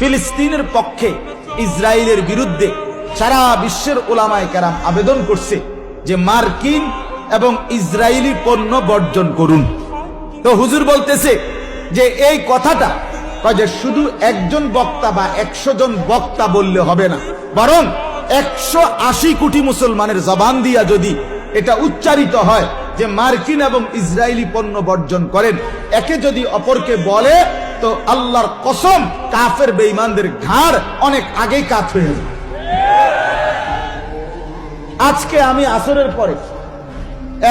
ফিলিস্তিনের পক্ষে ইসরায়েলের বিরুদ্ধে সারা বিশ্বের উলামায়ে কেরাম আবেদন করছে যে মার্কিন এবং ইসরায়েলি পণ্য বর্জন করুন। তো হুজুর বলতেছে যে এই কথাটা যে শুধু একজন বক্তা বা 100 জন বক্তা বললে হবে না, বরং 180 কোটি মুসলমানের জবান দিয়া যদি এটা উচ্চারিত হয় যে মার্কিন এবং ইসরায়েলি পণ্য বর্জন করেন, একে যদি অপরকে বলে তো আল্লাহর কসম কাফের বেঈমানদের ঘাড় অনেক আগেই কাত হয়ে যাবে। আজকে আমি আসরের পরে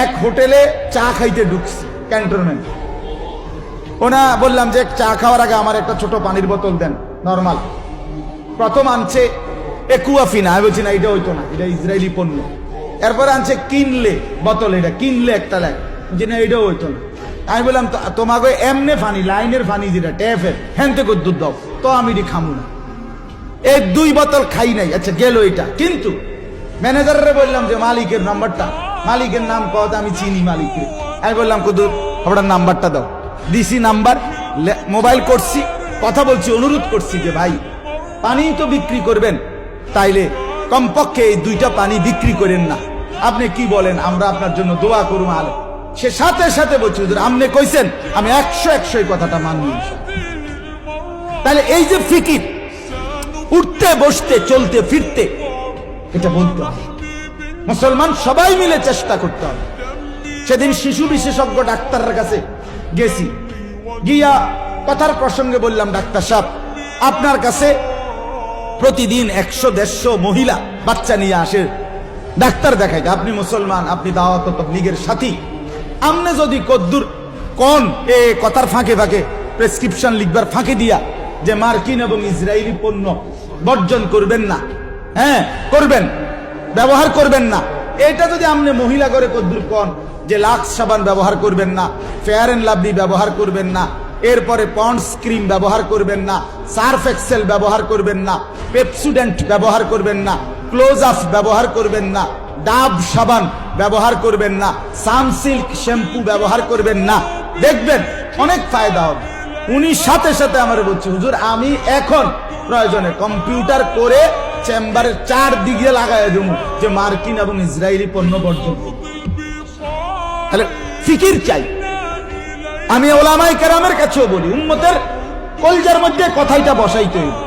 এক হোটেলে চা খাইতে ঢুকছি ক্যান্টনমেন্ট। ওনা বললাম যে চা খাওয়ার আগে আমার একটা ছোট পানির বোতল দেন নরমাল। প্রথম আনছে একুয়াফিনা, আমি বলছি না এটা হইতো না, এটা ইসরায়েলি পণ্য। এরপর আনছে কিনলে বোতল, এটা কিনলে একটা লেখ, যে না এটাও হইতো না। আমি বললাম তোমাকে এমনে ফানি লাইনের ফানি যেটা ট্যাপের হ্যান থেকে দুধ দাও, তো আমি এটি খামু না। এই 2 বোতল খাই নাই, আচ্ছা গেল এটা। কিন্তু ম্যানেজারে বললাম যে মালিকের নাম্বারটা, মালিকের নাম কত, আমি চিনি মালিককে। আমি বললাম কত আপনার নাম্বারটা দাও, দিছি নাম্বার, মোবাইল করছি, কথা বলছি, অনুরোধ করছি যে ভাই পানি তো বিক্রি করবেন, তাইলে কমপক্ষে এই 2টা পানি বিক্রি করেন না। আপনি কি বলেন, আমরা আপনার জন্য দোয়া করুন। আলে সে সাথে সাথে বলছে হুজুর আপনি কইছেন, আমি 100 কথাটা মানব। তাহলে এই যে ফিকির, উঠতে বসতে চলতে ফিরতে, এটা বলতে হবে। মুসলমান সবাই মিলে চেষ্টা করতে হবে। সেদিন শিশু বিশেষজ্ঞ ডাক্তারের কাছে গেছি, গিয়া কথার প্রসঙ্গে বললাম, ডাক্তার সাহেব আপনার কাছে প্রতিদিন 100-150 মহিলা বাচ্চা নিয়ে আসে ডাক্তার দেখাইতে, আপনি মুসলমান, আপনি দাওয়াত ও তাবলীগের সাথী, আমনে যদি কদ্দুর কোন এ কথার ফাঁকে ফাঁকে প্রেসক্রিপশন লিখবার ফাঁকে দিয়া যে মার্কিন এবং ইসরায়েলি পণ্য বর্জন করবেন না, হ্যাঁ করবেন, ব্যবহার করবেন না, এটা যদি আমনে মহিলা করে কদ্দুর কোন যে লাক্স সাবান ব্যবহার করবেন না, ফেয়ার এন্ড লাভলি ব্যবহার করবেন না, এরপরে পন্ডস ক্রিম ব্যবহার করবেন না, সার্ফ এক্সেল ব্যবহার করবেন না, পেপসুডেন্ট ব্যবহার করবেন না, ক্লোজ আপ ব্যবহার করবেন না, ডাব সাবান ব্যবহার করবেন না, সানসিল্ক শ্যাম্পু ব্যবহার করবেন না, দেখবেন অনেক ফায়দা হবে। উনি সাথে সাথে আমার বলছে হুজুর আমি এখন প্রয়োজনে কম্পিউটার করে চেম্বারের 4 দিকে লাগাই দেব যে মার্কিন এবং ইসরায়েলি পণ্য বর্জন। তাহলে ফিকির চাই। আমি ওলামায়ে কেরামের কাছেও বলি উম্মতের কলজার মধ্যে কথাইটা বসাইতে হইবে।